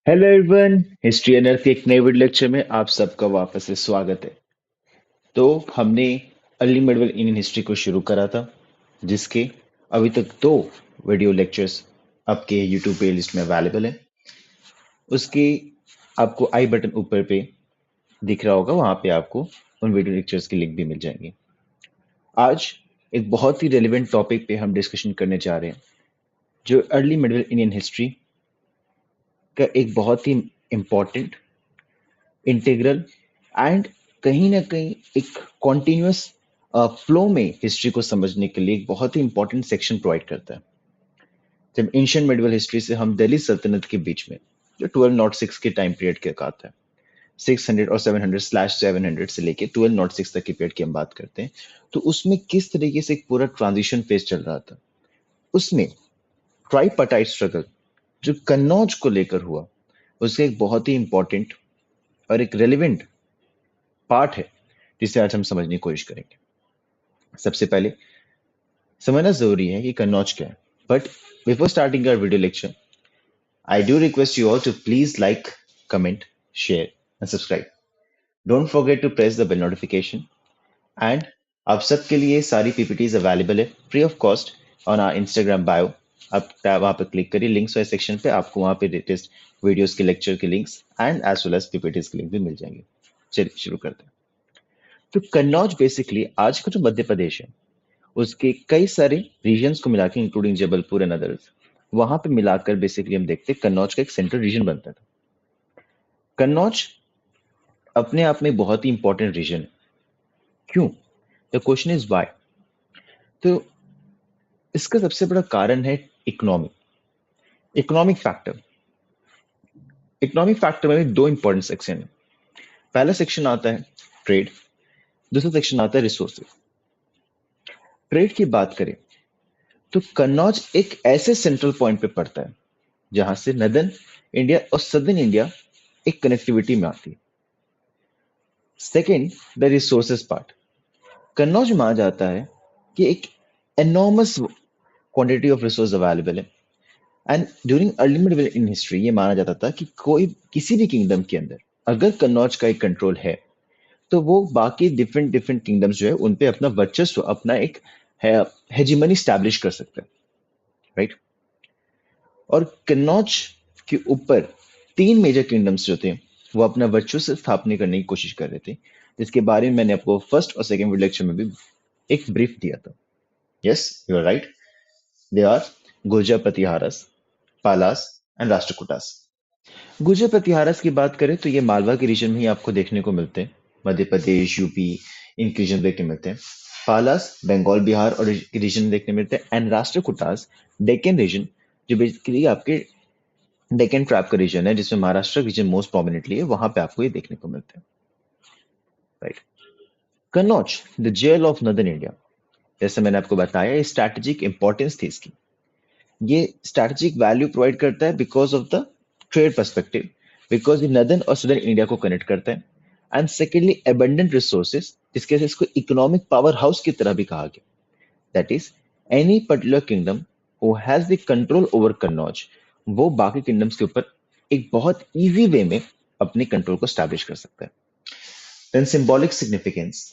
Hello everyone, history and के एक नए वीडियो लेक्चर में आप सबका वापस से स्वागत है। तो हमने अर्ली मिडिवल इंडियन हिस्ट्री को शुरू करा था, जिसके अभी तक दो वीडियो लेक्चर्स आपके यूट्यूब प्लेलिस्ट में अवेलेबल है। उसके आपको आई बटन ऊपर पे दिख रहा होगा, वहां पे आपको उन वीडियो लेक्चर्स के लिंक भी मिल जाएंगे। आज एक बहुत ही रेलिवेंट टॉपिक पे हम डिस्कशन करने जा रहे हैं, जो अर्ली मिडिवल इंडियन हिस्ट्री का एक बहुत ही इम्पोर्टेंट, इंटीग्रल एंड कहीं ना कहीं एक कॉन्टिन्यूअस फ्लो में हिस्ट्री को समझने के लिए एक बहुत ही इंपॉर्टेंट सेक्शन प्रोवाइड करता है। जब एंशियंट मिडिवल हिस्ट्री से हम दिल्ली सल्तनत के बीच में, जो 1206 के टाइम पीरियड के का आता है, 600 और 700/700 से लेके 1206 तक के पीरियड की हम बात करते हैं, तो उसमें किस तरीके से एक पूरा ट्रांजिशन फेज चल रहा था। उसमें ट्राइपार्टाइट स्ट्रगल जो कन्नौज को लेकर हुआ, उसका एक बहुत ही इंपॉर्टेंट और एक रेलिवेंट पार्ट है, जिसे आज हम समझने की कोशिश करेंगे। सबसे पहले समझना जरूरी है कि कन्नौज क्या है, but before starting our video lecture, I do request you all to please like, comment, share and subscribe. Don't forget to press the bell notification. And आप सबके लिए सारी पीपीटीज अवेलेबल है free of cost on our Instagram bio. आप वहां पर click करिए, links वाले सेक्शन पे आपको वहां पे लेटेस्ट वीडियोस के लेक्चर के links and as well as PPTs के लिंक भी मिल जाएंगे। चलिए शुरू करते हैं। तो कन्नौज बेसिकली आज का जो मध्य प्रदेश है, उसके कई सारे रीजन्स को मिला के, इंक्लूडिंग जबलपुर एंड अदर्स, वहां पे मिलाकर बेसिकली हम देखते हैं कन्नौज का एक सेंट्रल रीजन बनता था। कन्नौज अपने आप में बहुत ही इंपॉर्टेंट रीजन है। क्यों? The question is why. तो इसका सबसे बड़ा कारण है economy, economic factor. Economic factor में भी दो इंपॉर्टेंट सेक्शन है। पहला सेक्शन आता है ट्रेड, दूसरा सेक्शन आता है रिसोर्सेज। ट्रेड की बात करें तो कन्नौज एक ऐसे सेंट्रल पॉइंट पे पड़ता है जहां से नदर्न इंडिया और सदर्न इंडिया एक कनेक्टिविटी में आती है। Second, the resources part. Kannauj माना जाता है कि एक enormous quantity of resource available है। And during early medieval in history ये माना जाता था कि कोई किसी भी किंगडम के अंदर अगर कन्नौज का एक कंट्रोल है, तो वो बाकी डिफरेंट डिफरेंट किंगडम्स जो है उन पे अपना वर्चस्व, अपना एक हेजिमनी स्टैब्लिश कर सकते हैं, राइट। और कन्नौज के ऊपर तीन मेजर किंगडम्स जो थे, वो अपना वर्चस्व स्थापना करने की कोशिश कर रहे थे, जिसके बारे में मैंने आपको फर्स्ट और सेकंड लेक्चर में भी एक ब्रीफ दिया था। Yes, you are right. They are Gurjar Pratiharas, Palas and Rashtrakutas. Gurjar Pratiharas की बात करें तो ये मालवा के रीजन में ही आपको देखने को मिलते हैं। मध्य प्रदेश, यूपी, इन रीजन देखने मिलते हैं। पालास बंगाल, बिहार और रीजन में देखने मिलते हैं। एंड राष्ट्रकूटास डेक्कन रीजन, जो बेसिकली आपके डेक्कन ट्रैप का रीजन है, जिसमें महाराष्ट्र रीजन मोस्ट प्रोमिनेंटली है, वहां पे आपको ये देखने को मिलते हैं, right. Kannauj the jewel of northern India, जैसे मैंने आपको बताया, स्ट्रैटेजिक इंपॉर्टेंस थी इसकी। ये स्ट्रैटेजिक वैल्यू प्रोवाइड करता है because of the trade perspective, because ये नदर्न और सदर्न इंडिया को कनेक्ट करता है। एंड सेकेंडली एबंडेंट रिसोर्सेज, जिसके वजह से इसको इकोनॉमिक पावर हाउस की तरह भी कहा गया। That is any particular kingdom who has the control over Kannauj, वो बाकी किंगडम्स के ऊपर एक बहुत इजी वे में अपने कंट्रोल को स्टैब्लिश कर सकता है। Then symbolic significance,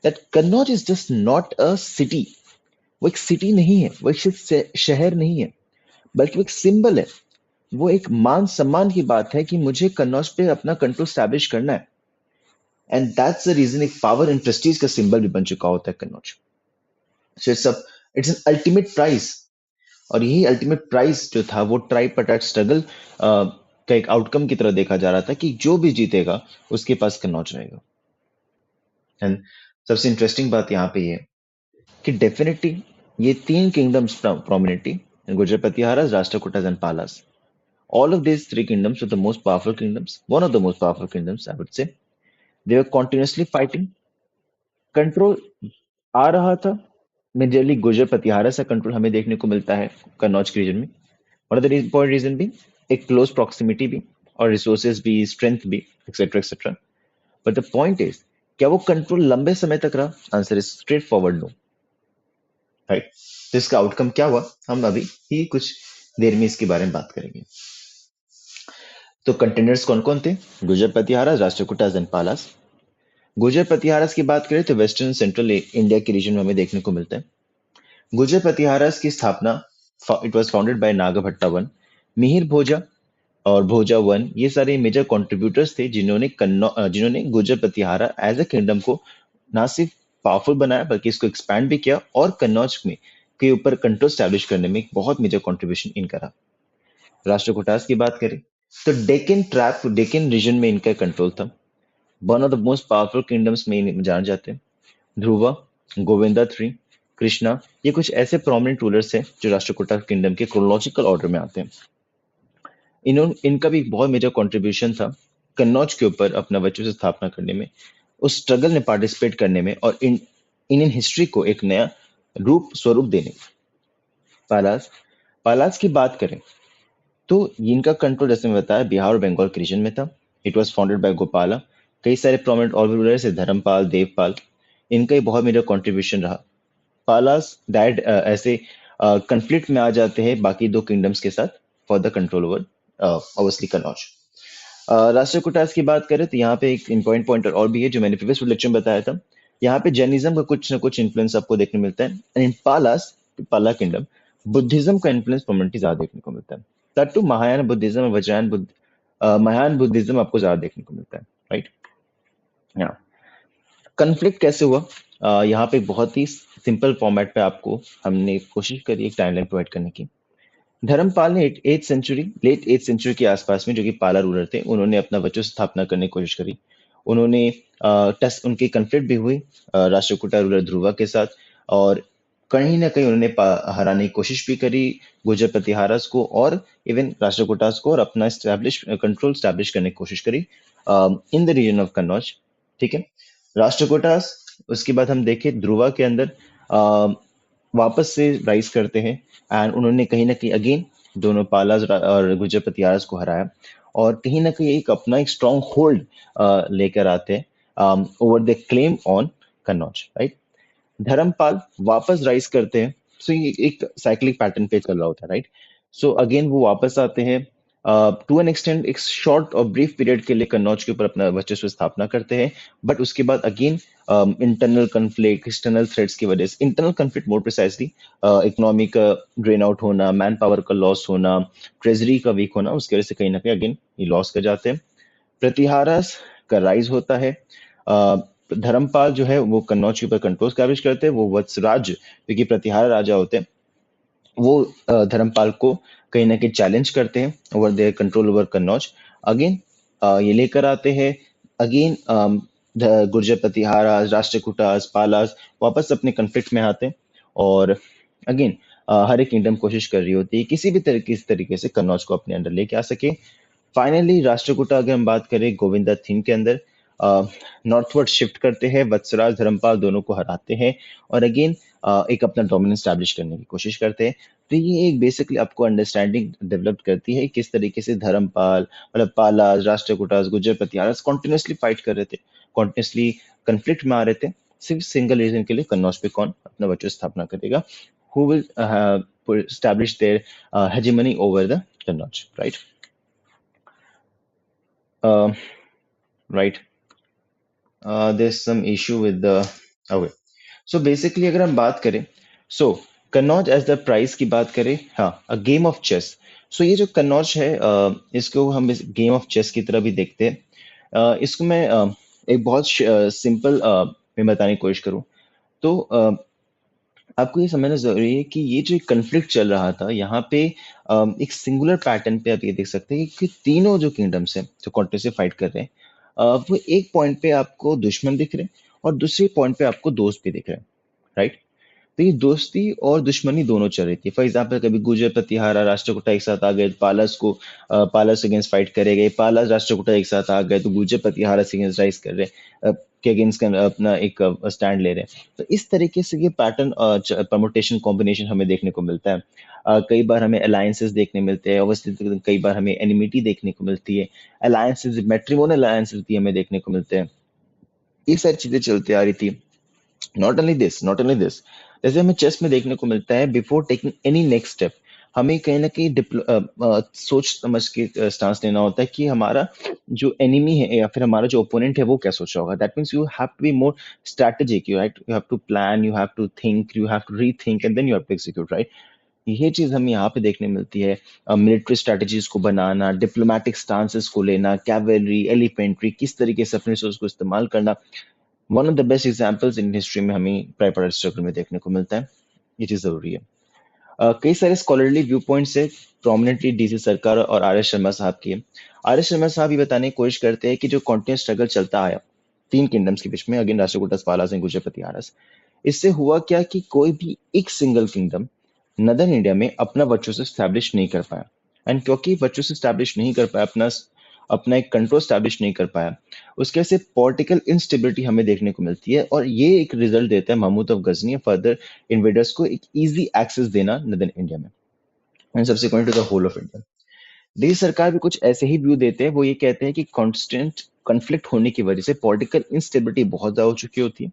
that Kannauj is just not a city. वो एक सिटी नहीं है, वो एक शहर नहीं है, बल्कि वो एक सिंबल है। वो एक मान सम्मान की बात है कि मुझे कन्नौज पे अपना कंट्रोल स्टैब्लिश करना है। एंड दैट्स द रीजन एक पावर एंड प्रेस्टीज का सिंबल भी बन चुका होता है Kannauj. So it's an ultimate prize. और यही अल्टीमेट प्राइज जो था, वो ट्राइपार्टाइट स्ट्रगल का एक आउटकम की तरह देखा जा रहा था कि जो भी जीतेगा उसके पास कन्नौज रहेगा। एंड सबसे इंटरेस्टिंग बात यहाँ पे ये है कि डेफिनेटली ये तीन kingdoms prominently, Gurjar Pratihara, Rashtrakuta and Palas, all of these three kingdoms were the most powerful kingdoms, one of the most powerful kingdoms, I would say. They were continuously fighting. Control आ रहा था, मेजरली गुर्जर प्रतिहारा से कंट्रोल हमें देखने को मिलता है कन्नौज के रीजन में। One of the important reason भी एक क्लोज प्रॉक्सिमिटी भी, और रिसोर्सेज भी, स्ट्रेंथ भी, etcetera etcetera. But the point is, क्या वो कंट्रोल लंबे समय तक रहा? Answer is straightforward no, right. तो इसका आउटकम क्या हुआ, हम अभी ही कुछ देर में इसके बारे में बात करेंगे। तो कंटेंडर्स कौन कौन थे? गुर्जर प्रतिहारा, राष्ट्रकूटास एंड पालास। गुर्जर प्रतिहारास की बात करें तो वेस्टर्न सेंट्रल इंडिया के रीजन में हमें देखने को मिलता है। गुर्जर प्रतिहारास की स्थापना it was founded by Nagabhatta one. Mihir Bhoja और भोजा वन ये सारे मेजर कंट्रीब्यूटर्स थे जिन्होंने Gurjara Pratihara as a kingdom को ना सिर्फ पावरफुल बनाया बल्कि इसको एक्सपैंड भी किया और कन्नौज में के ऊपर कंट्रोल स्टैब्लिश करने में एक बहुत मेजर कंट्रीब्यूशन इनका रहा। राष्ट्रकूटास की बात करें तो डेक्कन रीजन में इनका कंट्रोल था। One of the most powerful kingdoms में जाने जाते हैं। ध्रुवा, गोविंदा थ्री, कृष्णा, ये कुछ ऐसे प्रोमिनेंट रूलर्स हैं जो राष्ट्रकूटा किंगडम के क्रोनोलॉजिकल ऑर्डर में आते हैं। इनका भी बहुत मेजर कंट्रीब्यूशन था कन्नौज के ऊपर अपना वर्चस्व स्थापना करने में, उस स्ट्रगल में पार्टिसिपेट करने में और इंडियन हिस्ट्री को एक नया स्वरूप देने में। पालास पालास की बात करें तो इनका कंट्रोल जैसे मैं बताया बिहार और बंगाल के रीजन में था। It was founded bye Gopala. कई सारे प्रोमिनेंट और भी रूलर्स है, धर्मपाल, देवपाल, इनका ही बहुत मेजर कंट्रीब्यूशन रहा। पालास डायरेक्ट ऐसे कंफ्लिक्ट में आ जाते हैं बाकी दो किंगडम्स के साथ for the control over obviously Kannauj. Rashtrakutas की बात करें तो यहाँ पे एक इम्पोर्टेंट पॉइंटर और भी है जो मैंने प्रीवियस लेक्चर में बताया था। यहाँ पे जैनिज्म का कुछ ना कुछ इन्फ्लुएंस आपको देखने मिलता है एंड इन पाला किंगडम बुद्धिज्म का इन्फ्लुएंस प्रोमिनेंटली ज्यादा देखने को मिलता है। तट टू महायान बुद्धिज्म और महायान बुद्धिज्म आपको ज्यादा देखने को मिलता है, राइट। यहाँ कन्फ्लिक्ट कैसे हुआ, यहाँ पे बहुत ही सिंपल फॉर्मेट पे आपको हमने कोशिश करी एक टाइमलाइन प्रोवाइड करने की। धर्मपाल ने लेट 8th सेंचुरी के आसपास में जो कि पाला रूलर थे उन्होंने अपना वर्चस्व स्थापना करने की कोशिश करी। उन्होंने टेस्ट उनकी कन्फ्लिक्ट भी हुई राष्ट्रकूटा रूलर ध्रुवा के साथ और कहीं ना कहीं उन्होंने हराने की कोशिश भी करी गुर्जर प्रतिहारास को और इवन राष्ट्रकूटास को और अपना कंट्रोल स्टैब्लिश करने की कोशिश करी in the region of Kannauj. ठीक है, राष्ट्रकूटास उसके बाद हम देखें ध्रुवा के अंदर वापस से राइज करते हैं एंड उन्होंने कहीं ना कहीं अगेन दोनों पालास और गुर्जर प्रतिहारास को हराया और कहीं ना कहीं एक अपना एक स्ट्रॉन्ग होल्ड लेकर आते हैं over the claim on Kannauj, right. Dharmapala वापस राइज करते हैं, सो ये एक साइक्लिक पैटर्न पे चल रहा होता है, राइट। सो अगेन वो वापस आते हैं टू एन एक्सटेंड एक शॉर्ट और ब्रीफ पीरियड के लिए कन्नौज के ऊपर अपना वर्चस्व स्थापना करते हैं बट उसके बाद again internal conflict external threats की वजह से internal conflict more precisely economy का ड्रेन आउट होना, मैन पावर का लॉस होना, ट्रेजरी का वीक होना, उसकी वजह से कहीं ना कहीं अगेन ये लॉस कर जाते हैं। प्रतिहारास का राइज होता है। धर्मपाल जो है वो कन्नौज के ऊपर कंट्रोल स्टैब्लिश करते हैं, वो वत्सराज क्योंकि प्रतिहार राजा होते हैं वो धर्मपाल को कहीं ना कहीं चैलेंज करते हैं over their control over Kannauj. Again ये लेकर आते हैं अगेन गुर्जर प्रतिहारा राष्ट्रकूटास पालास वापस अपने कन्फ्लिक्ट में आते हैं और अगेन हर एक किंगडम कोशिश कर रही होती है किसी भी तरीके से कन्नौज को अपने अंडर लेके आ सके। फाइनली राष्ट्रकूटा अगर हम बात करें गोविंदा थीम के अंदर नॉर्थवर्ड शिफ्ट करते हैं, वत्सराज धर्मपाल दोनों को हराते हैं और अगेन एक अपना डोमिनेंस स्टैब्लिश करने की कोशिश करते हैं। तो ये एक बेसिकली आपको अंडरस्टैंडिंग डेवलप करती है किस तरीके से धर्मपाल मतलब पाला राष्ट्रकूटास गुर्जर प्रतिहारास कॉन्टिन्यूसली फाइट कर रहे थे, कॉन्टिन्यूसली कंफ्लिक्ट में आ रहे थे सिर्फ सिंगल रीजन के लिए कन्नौज पे कौन अपना वर्चस्व स्थापना करेगा, who will establish their hegemony over the Kannauj, right? Uh, right. There's some issue with the okay. So basically अगर हम बात करें so Kannauj as the prize की बात करें, हाँ a game of chess. So ये जो कन्नौज है इसको हम इस गेम ऑफ चेस की तरह भी देखते हैं। इसको मैं एक बहुत सिंपल में बताने की कोशिश करूँ तो आपको ये समझना जरूरी है कि ये जो कन्फ्लिक्ट चल रहा था यहाँ पे एक सिंगुलर पैटर्न पे आप ये देख सकते हैं कि तीनों जो किंगडम्स हैं जो कॉन्टिन्यूसली फाइट कर रहे हैं वो एक पॉइंट पे आपको दुश्मन दिख रहे हैं और दूसरे पॉइंट पे आपको दोस्त भी दिख रहे हैं, राइट। तो ये दोस्ती और दुश्मनी दोनों चल रही थी। फॉर एग्जाम्पल कभी गुर्जर प्रतिहारा राष्ट्रकूटा एक साथ आ गए, पालस अगेंस्ट फाइट करे गए, पालस राष्ट्रकूटा एक साथ आ गए तो गुर्जर प्रतिहारा से अगेंस्ट राइज कर रहे के अगेंस्ट अपना एक स्टैंड ले रहे हैं। तो इस तरीके से ये पैटर्न परमुटेशन कॉम्बिनेशन हमें देखने को मिलता है। कई बार हमें अलायंसेस देखने मिलते हैं, ऑब्वियसली कई बार हमें एनिमिटी देखने को मिलती है, अलायंसेस मैट्रिमोनियल अलायंसेस भी हमें देखने को मिलते हैं। ये सारी चीजें चलती आ रही थी। नॉट ओनली दिस जैसे हमें चेस में देखने को मिलता है before taking any next step हमें कहीं ना कहीं सोच समझ के स्टांस लेना होता है कि हमारा जो एनिमी है या फिर हमारा जो ओपोनेंट है वो क्या सोच रहा होगा. That means you have to be more strategic, you right, you have to plan, you have to think, you have to rethink and then you have to execute, right. ये चीज हमें यहाँ पे देखने मिलती है. मिलिट्री स्ट्रेटजीज को बनाना, diplomatic stances को लेना, कैवेलरी, एलिफेंट्री, किस तरीके से अपने रिसोर्स को इस्तेमाल करना. One of the best examples in history में हमें ट्राइपाइड स्ट्रगल में देखने को मिलता है. ये चीज जरूरी है. कई सारे स्कॉलरली व्यू पॉइंट से प्रोमिनेंटली डीसी सरकार और आर एस शर्मा साहब की है. आर एस शर्मा साहब ये बताने की कोशिश करते हैं कि जो कॉन्टिन्यूस स्ट्रगल चलता आया तीन किंगडम्स के बीच में, अगेन राष्ट्रकूट, पाला सिंह, गुजरपति, आरस, इससे हुआ क्या कि कोई भी एक सिंगल किंगडम नदर्न इंडिया में अपना वर्चस्व स्टैब्लिश नहीं कर पाया. एंड क्योंकि वर्चस्व स्टैब्लिश नहीं कर पाया, अपना अपना एक कंट्रोल स्टैब्लिश नहीं कर पाया, उसके वजह से पॉलिटिकल इंस्टेबिलिटी हमें देखने को मिलती है. और ये एक रिजल्ट देता है Mahmud of Ghazni further invaders को एक इजी एक्सेस देना नदर्न इंडिया में and subsequent to the whole of India. Delhi सरकार भी कुछ ऐसे ही व्यू देते हैं. वो ये कहते हैं कि कॉन्स्टेंट कन्फ्लिक्ट होने की वजह से पॉलिटिकल इंस्टेबिलिटी बहुत ज्यादा हो चुकी होती है.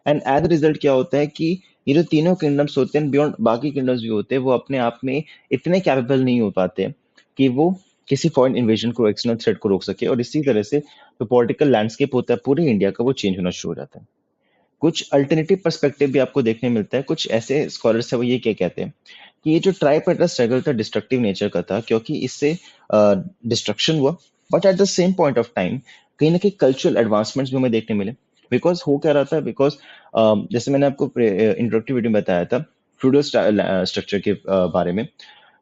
एंड एज रिजल्ट क्या होता है कि ये जो तीनों किंगडम्स होते हैं, बियॉन्ड बाकी किंगडम्स भी होते हैं, वो अपने आप में इतने कैपेबल नहीं हो पाते कि वो किसी फॉरेन इन्वेजन को, एक्सटर्नल थ्रेट को रोक सके. और इसी तरह से जो पॉलिटिकल लैंडस्केप होता है पूरे इंडिया का, वो चेंज होना शुरू हो जाता है. कुछ अल्टरनेटिव पर्सपेक्टिव भी आपको देखने मिलता है. कुछ ऐसे स्कॉलर्स है वो ये क्या कहते हैं कि ये जो ट्राइपाइड स्ट्रगल था डिस्ट्रक्टिव नेचर का था, क्योंकि इससे डिस्ट्रक्शन हुआ, but at the same point of time कहीं ना कहीं कल्चरल एडवांसमेंट्स भी हमें देखने मिले. बिकॉज हो क्या रहा था, बिकॉज जैसे मैंने आपको इंट्रोडक्टिव वीडियो में बताया था फ्यूडल स्ट्रक्चर के बारे में,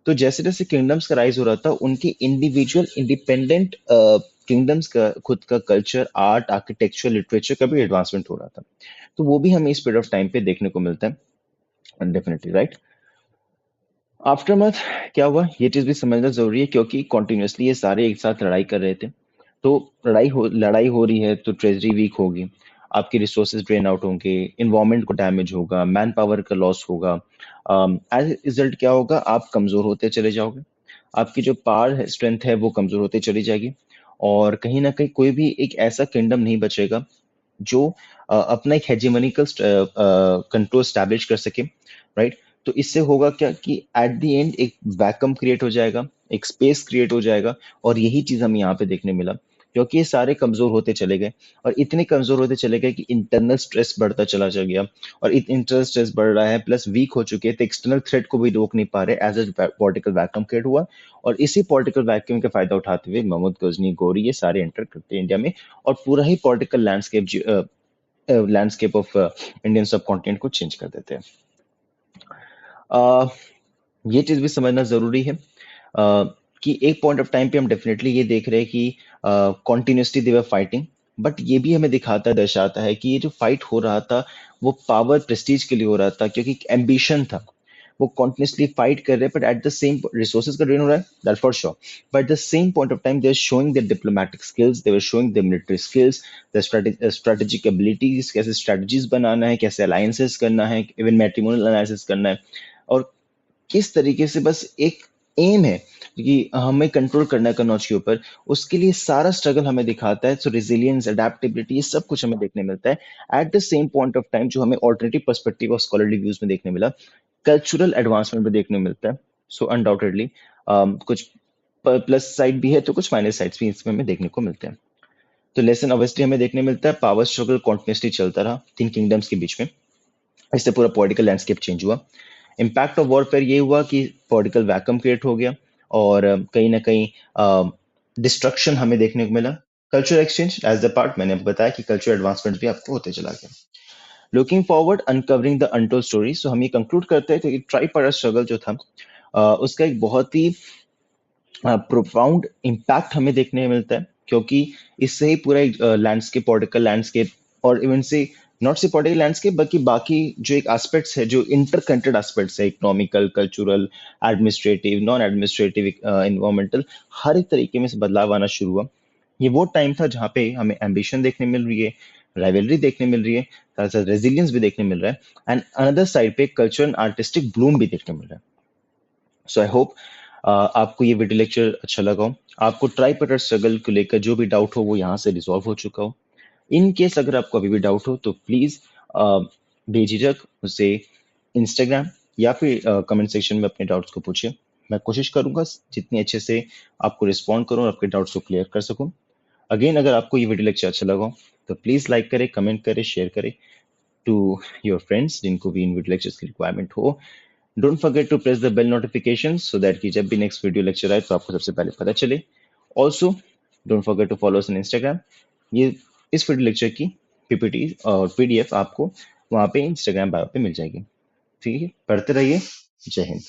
तो जैसे जैसे किंगडम्स का राइज हो रहा था, उनके इंडिविजुअल इंडिपेंडेंट किंगडम्स का खुद का कल्चर, आर्ट, आर्किटेक्चर, लिटरेचर का भी एडवांसमेंट हो रहा था. तो वो भी हमें इस पीरियड ऑफ टाइम पे देखने को मिलता है डेफिनेटली, राइट. आफ्टरमैथ क्या हुआ ये चीज भी समझना जरूरी है, क्योंकि कॉन्टिन्यूसली ये सारे एक साथ लड़ाई कर रहे थे. तो लड़ाई हो रही है तो ट्रेजरी वीक होगी, आपके रिसोर्सेज ड्रेन आउट होंगे, इन्वायरमेंट को डैमेज होगा, मैन पावर का लॉस होगा. एज रिजल्ट क्या होगा, आप कमजोर होते चले जाओगे, आपकी जो पावर स्ट्रेंथ है वो कमजोर होते चली जाएगी. और कहीं ना कहीं कोई भी एक ऐसा किंगडम नहीं बचेगा जो अपना एक हेजेमोनिकल कंट्रोल स्टैब्लिश कर सके, राइट. तो इससे होगा क्या कि एट द एंड एक वैक्यूम क्रिएट हो जाएगा, एक स्पेस क्रिएट हो जाएगा. और यही चीज हमें यहाँ पे देखने मिला, क्योंकि ये सारे कमजोर होते चले गए, और इतने कमजोर होते चले गए कि इंटरनल स्ट्रेस बढ़ता चला जा गया. और इंटरनल स्ट्रेस बढ़ रहा है प्लस वीक हो चुके हैं, तो एक्सटर्नल थ्रेट को भी रोक नहीं पा रहे. As a political vacuum create हुआ, और इसी पॉलिटिकल वैक्यूम का फायदा उठाते हुए महमूद गजनी, गौरी, ये सारे एंटर करते हैं इंडिया में, और पूरा ही पॉलिटिकल लैंडस्केप ऑफ इंडियन सब कॉन्टिनेंट को चेंज कर देते हैं. uh, ये चीज भी समझना जरूरी है कि एक पॉइंट ऑफ टाइम पे हम डेफिनेटली ये देख रहे हैं कि continuously they were fighting, but ये भी हमें दिखाता दर्शाता है कि ये जो फाइट हो रहा था वो पावर प्रेस्टीज के लिए हो रहा था, क्योंकि एम्बिशन था. वो कॉन्टिन्यूसली फाइट कर रहे हैं, but at the same resources का ड्रेन हो रहा है, that for sure. But at the same point of time they are showing their diplomatic skills, they are showing their military skills, their strategic abilities, कैसे strategies बनाना है, कैसे alliances करना है, इवन मैट्रिमोनियल अलायंसेस करना है, और किस तरीके से बस एक एम है कि हमें कंट्रोल करना है कनौज के ऊपर. उसके लिए सारा स्ट्रगल हमें दिखाता है. सो रेजिलियंस, अडेप्टेबिलिटी, ये सब कुछ हमें देखने मिलता है. Eight the same point of time जो हमें ऑल्टरनेटिव पर्सपेक्टिव और स्कॉलरली व्यूज में देखने मिला, कल्चरल एडवांसमेंट भी देखने को मिलता है. सो अनडाउटेडली कुछ प्लस साइड भी है तो कुछ माइनस साइड्स भी इसमें हमें देखने को मिलते हैं. तो लेसन ऑब्वियसली हमें देखने मिलता है, पावर स्ट्रगल कॉन्टिन्यूसली चलता रहा तीन किंगडम्स के बीच में. इससे पूरा पॉलिटिकल लैंडस्केप चेंज हुआ. इम्पैक्ट ऑफ वॉरफेयर ये हुआ कि पॉलिटिकल वैक्यूम क्रिएट हो गया, और कहीं ना कहीं डिस्ट्रक्शन हमें देखने को मिला. Cultural exchange as the part, मैंने बताया कि कल्चरल एडवांसमेंट भी आपको होते चला गया. Looking forward, uncovering the untold story. So हम ये कंक्लूड करते हैं कि ट्राइपाइड स्ट्रगल जो था उसका एक बहुत ही प्रोफाउंड इम्पैक्ट हमें देखने को मिलता है, क्योंकि इससे ही पूरा लैंडस्केप, पॉलिटिकल लैंडस्केप, और इवन से नॉट से पॉलिटिकल लैंडस्केप बल्कि बाकी जो एक एस्पेक्ट्स है, जो इंटरकनेक्टेड एस्पेक्ट्स है, economical, cultural, administrative, non administrative, environmental, हर एक तरीके में से बदलाव आना शुरू हुआ. ये वो टाइम था जहाँ पे हमें एम्बिशन देखने मिल रही है, राइवलरी देखने मिल रही है, साथ साथ रेजिलियंस भी देखने मिल रहा है, एंड अनदर साइड पे कल्चरल एंड आर्टिस्टिक ब्लूम भी देखने मिल रहा है. सो आई होप आपको ये वीडियो लेक्चर अच्छा लगा हो, आपको ट्राइपाइड स्ट्रगल को लेकर जो भी डाउट हो वो यहाँ से रिजॉल्व हो चुका हो. इन केस अगर आपको अभी भी डाउट हो तो प्लीज बेझिझक मुझसे इंस्टाग्राम या फिर कमेंट सेक्शन में अपने डाउट्स को पूछिए. मैं कोशिश करूंगा जितनी अच्छे से आपको रिस्पॉन्ड करूं और आपके डाउट्स को क्लियर कर सकूं। अगेन, अगर आपको ये वीडियो लेक्चर अच्छा लगा हो, तो प्लीज लाइक करें, कमेंट करें, शेयर करें टू योर फ्रेंड्स जिनको भी इन वीडियो लेक्चर्स की रिक्वायरमेंट हो। Don't forget to press the bell notification so that कि जब भी नेक्स्ट वीडियो लेक्चर आए तो आपको सबसे पहले पता चले। Also don't forget to follow us on Instagram. ये इस वीडियो लेक्चर की पीपीटी और पीडीएफ आपको वहाँ पे इंस्टाग्राम बायो पे मिल जाएगी। ठीक है, पढ़ते रहिए। जय हिंद।